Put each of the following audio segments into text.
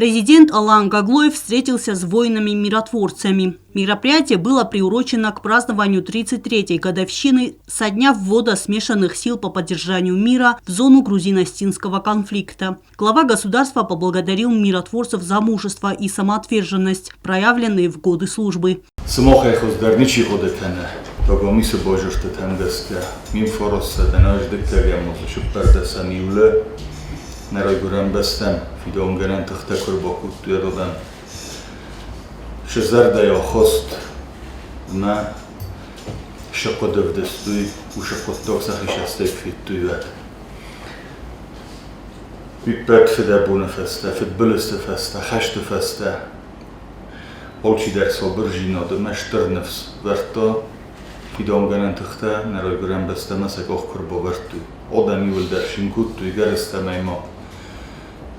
Президент Алан Гаглоев встретился с воинами-миротворцами. Мероприятие было приурочено к празднованию 33-й годовщины со дня ввода смешанных сил по поддержанию мира в зону грузино-осетинского конфликта. Глава государства поблагодарил миротворцев за мужество и самоотверженность, проявленные в годы службы. Nerajgurám besztem, videón garantok tekorba kuttujadodan. Se zardaja host na šakodövdöztőj, usakottok szahisaszték fittőjvet. Vippert fedebúna feste, fedbölözte feste, heste feste. Olcsider szobrzsina, de mesternevsz verta. Videón garantok te, nerajgurám besztem, eszek okkorba vertő. Odan jövölder sinkuttuj, gereztem ejma.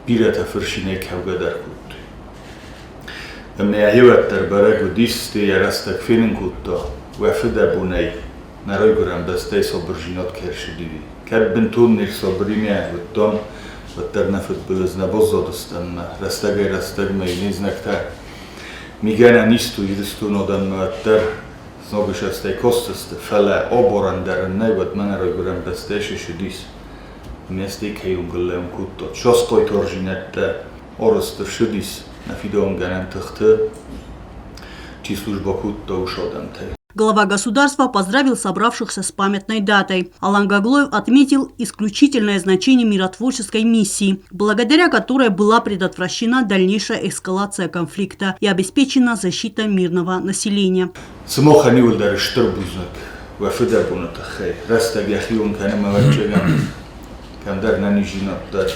Pirete fırşinek hevgeder kuttu. Emmeye hivetter beregu disztéje resztek fénin kutta, ve fedebunei, ne rajgurán besztej szabrzsinat kersedivi. Kedben tudnék szabrimje, vettem, vetter nefetbölözne bozzadoztenne, resztek mely néznek te. Migene nisztu irisztun odan mötter, znogus esztej kosztözte fele, aboranderen nevet mene rajgurán besztej sesedisz. Miesték helyünkön leon kuttot. Saszkaj torzsinette, arasztır südisz, ne fideon гарантахты, чи служба кутта ушодамте. Глава государства поздравил собравшихся с памятной датой. Алан Гаглоев отметил исключительное значение миротворческой миссии, благодаря которой была предотвращена дальнейшая эскалация конфликта и обеспечена защита мирного населения. Kender nenizsinattar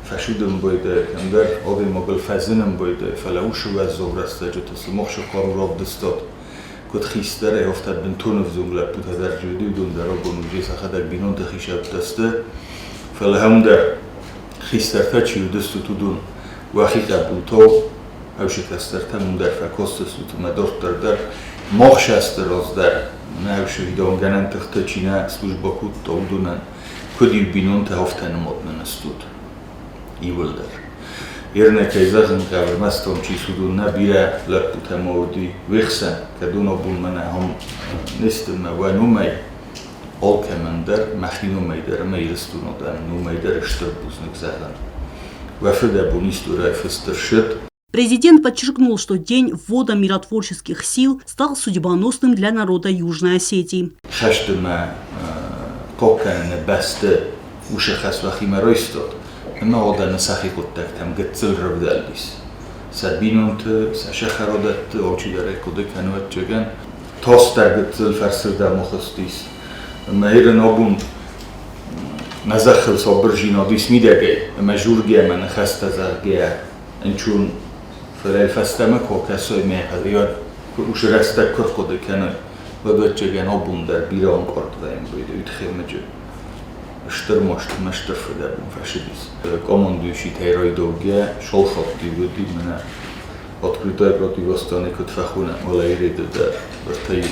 feszüdöm bojde, kender odimogol fezinem bojde, fele usúvezzog reszteget, azt a moksokarú rabdöztat, kod hisztere, hoftad ben tunövzung leput a vergyődődön, de rabon úgy északadek binonte hisebb teszte, fele hemder hiszter fecsüldöztü tudun, vahikabbútó, evsikesztertem under fel kosztöztü, me dortar der, mokseszter az der, ne evsikidon genentek töcsine, služba kutta udunen, Ködül binonte haftánom adnan ezt tud. Ivölder. Érnekei zahankával mesztom csiszudun nebire lepputem audi vixen, ke dunabun mene ham néztem me vagy numej alkemender, machinumejder, mejresztun odan numejder és többuznak zahan. Vefedebun isztúra fesztersöt. Президент подчеркнул, что день ввода миротворческих сил стал судьбоносным для народа Южной Осетии. Kokkene beste usehhez vachime röstot, na odan szachikottektem getzelrövdeldis. Szed binont, szeseherodett, olcsiderek odeken ötcsögen, toszták getzel ferszördel mochasztis. Mehiren abun nezechel szabrzsina dis midegei, me zsurgje menne hesztezergje, encsún felelfesztemek, hol keszöj méhedjad, usereztek körkodeken Vödöttségen abunder bíran kartvájamba ide üthémegyő. Störmost mesterfödebben fesidisz. Kamondősít helyrajdógja, solhatti vödi, mene atkrytajprati vasztalnékot fehúne, vala érédőder, vörtei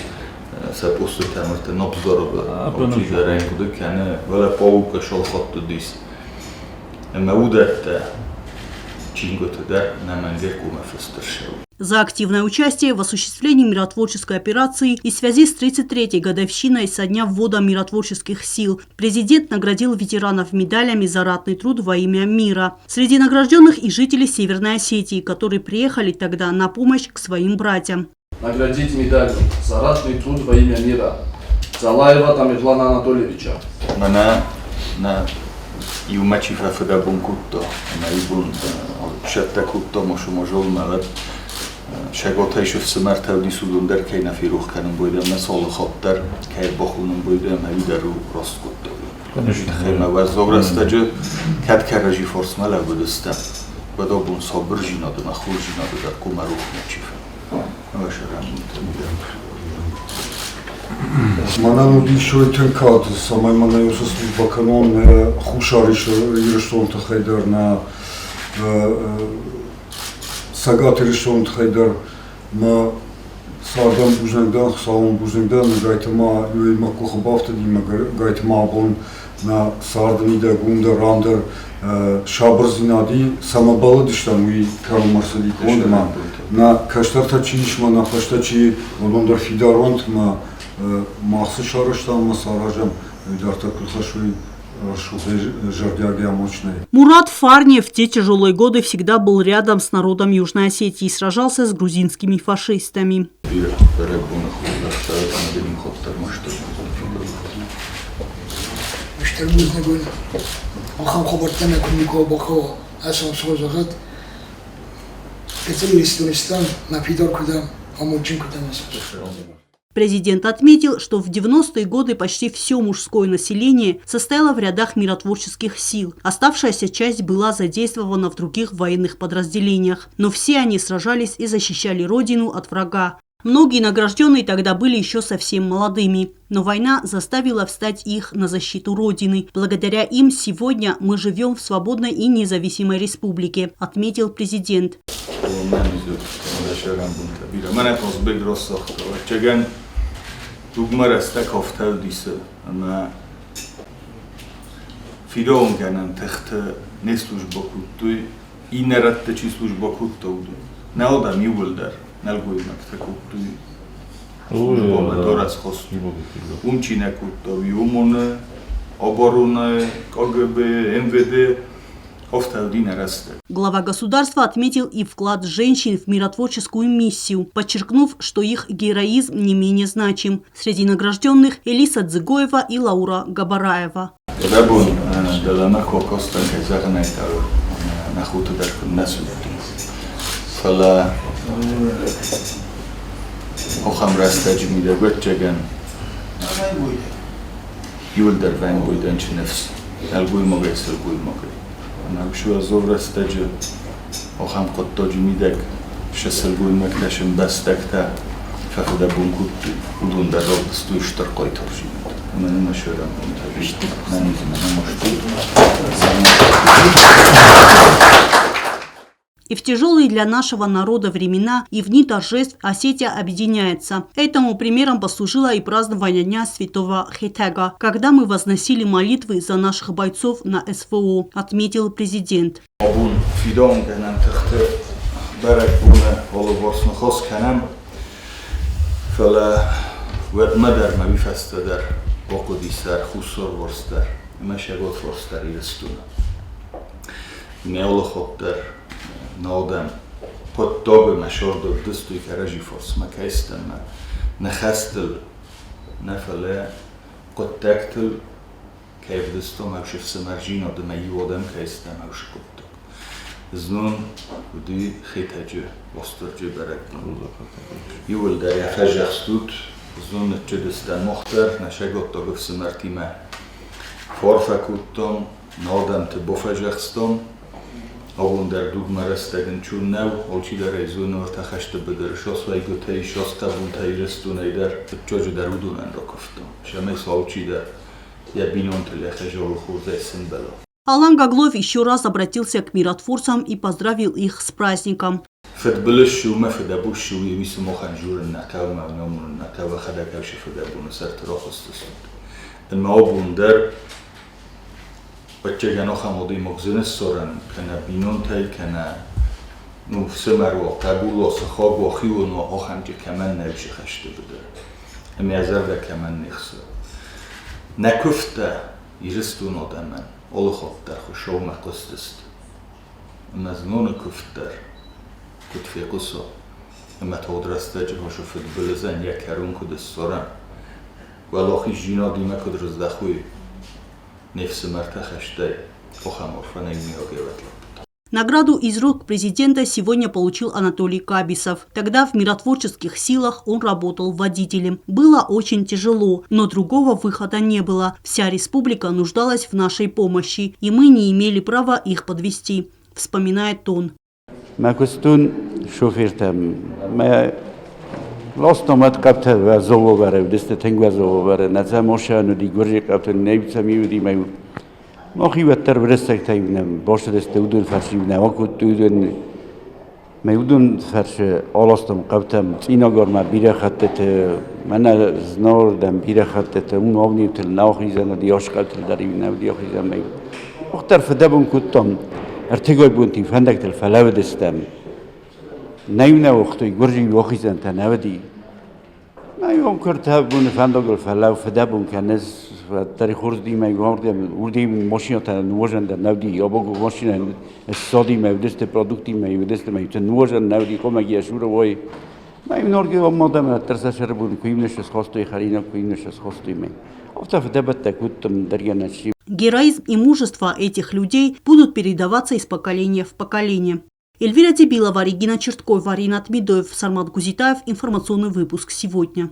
szeposztotám, vörte napzarabba, abcsizerenkodökene, vele pauka solhattodisz. Emme udette, csingötöder, nem enged kumefeszterseú. За активное участие в осуществлении миротворческой операции и в связи с 33-й годовщиной со дня ввода миротворческих сил президент наградил ветеранов медалями за ратный труд во имя мира. Среди награжденных и жители Северной Осетии, которые приехали тогда на помощь к своим братьям. Наградить медалью за ратный труд во имя мира Залаева Тамерлана Анатольевича. Ju mecsife fedebun kutta, amelyikbun sette kutta mosomozsol mellett. Segota is összemertelni szudon der kéne firuhkánom bojdem, ne szolhatter, kér bachunom bojdem, ne iderú rost kutta. Kéme vezzograsztegyő, kedkerrezsi forsz melevödöztem, bedobun szabrzsinad, na хуrzsinad, de kumaruh mecsife. Nevesere mondtam, igen. Mananu dişoyten kaldı, samay manayusa bakanın xuşarışı yürüyüştün tıxaydarına sagat yürüyüştün tıxaydar ma sardan bujnagdan, xsavun bujnagdan gaytma yuyma kuxbafta dima gaytma abun на Сарднида, Гунда, Рандер, Шабрзинади, самобалы диштан уи Карумарсали Кондема, на Каштартачишма, на Хаштачи, Лондондар Фидаронт, Махсы Шараштан, Масаражам, Дарта Кулхашуи, Мурат Фарнев в те тяжелые годы всегда был рядом с народом Южной Осетии и сражался с грузинскими фашистами. Президент отметил, что в 90-е годы почти все мужское население состояло в рядах миротворческих сил. Оставшаяся часть была задействована в других военных подразделениях. Но все они сражались и защищали родину от врага. Многие награжденные тогда были еще совсем молодыми. Но война заставила встать их на защиту родины. Благодаря им сегодня мы живем в свободной и независимой республике, отметил президент. Dugmarastak haftaudisa na Fidonganan tehte ne slujba kuttu ineratte chi slujba kuttaudu na odam yuvldar nalgoymak takuttu slujba doras khostu umchina kuttavi umone оборона КГБ МВД. Глава государства отметил и вклад женщин в миротворческую миссию, подчеркнув, что их героизм не менее значим. Среди награжденных Элиса Дзыгоева и Лаура Габараева. Нагшуа зоврастаджи охам коттоджи мидек шесэлгуй мекташим бастакта фафуда бункутти удунда ролдстуй штаркой торжимет. Мен машурам табишти нанизм намошти. И в тяжелые для нашего народа времена и в дни торжеств Осетия объединяется. Этому примером послужило и празднование Дня Святого Хетега, когда мы возносили молитвы за наших бойцов на СВО, отметил президент. Nodem pod tobe mashordo dustuj karajifos makaistan na khastel na fale kontaktel kayf dustom avshif samarjino de mayodem kaistan avshkuttok znun udi khitaje ostorje barak yul da yafajaxtut znun chedistan mokhtar na shagotog samartima forfakuttom nodem te bofajaxtom Avundar dugmarastagin chunnav olchidar izunor takhashta bedar shosvay gotay shoskabun tayrestунайдар чожу дарудунан рокофто шамес олчидar я бинонтля хажол хузесен бало. Алан Гаглов еще раз обратился к миротворцам и поздравил их с праздником. Фетбелешу мафедабушу вису моханжурен накавма номун накава хадакавши федабун сартрохостус. Маобундар Бачагано хамоди могзенес соран кана бинонтай кана ну семаро кабулос хого хиуно оханҷи каман навши хашта буда мязарда каман нехса накуфта иристун одаман олохоттар хушов мақустист мазнун куфтар кутфиқусо матодрастаҷ хошуфт билзан якарун кудис соран валохи жино дима кудрздахуи Награду из рук президента сегодня получил Анатолий Кабисов. Тогда в миротворческих силах он работал водителем. Было очень тяжело, но другого выхода не было. Вся республика нуждалась в нашей помощи, и мы не имели права их подвести, вспоминает он. Лостомат каптер вазововаре, дестетенг вазововаре, нацамошану ди гуржи каптер нейцамиуди маю. Мохи ваттер брестактайнам, бошдесте удун фашивна, окут удун მე უდუნ ფერშე ოლოსტომ ყავთამ წინოგორმა ბირახატეთ მანა ზნორდამ ბირახატეთ უმოვნივთელ ნაოხიზანა დიოშკალთელ დარივნა დიოხიზან მე ოხტარ ფდაბუნ კუტომ არტიგოიბუნტი ფანდაქტელ ფალავედესტამ ნაივნა ოხტოი გორჟი ოხიზანთა ნავდი მაი ონკორტაბუნ ფანდოგოლ ფალავ ფდაბუნ კანეს დარი ხურდი მაი გორდემ ურდი მოშინოთა ნუოჟან და ნავდი ობოგო მოშინან სოდი მე ვდესტე პროდუქტი მე ვდესტე მე ნუოჟან ნავდი კომაგია შურო ვოი მაი ნორგი ომოდამ ტრასაშერბუნ ქიმნეშეს ხოსტოი ხარინა ქიმნეშეს ხოსტოი მე ოფტა фдабатта куттам дарьяначи. Героизм и мужество этих людей будут передаваться из поколения в поколение. Эльвира Дебилова, Регина Черткова, Ринат Медоев, Сармат Гузитаев. Информационный выпуск сегодня.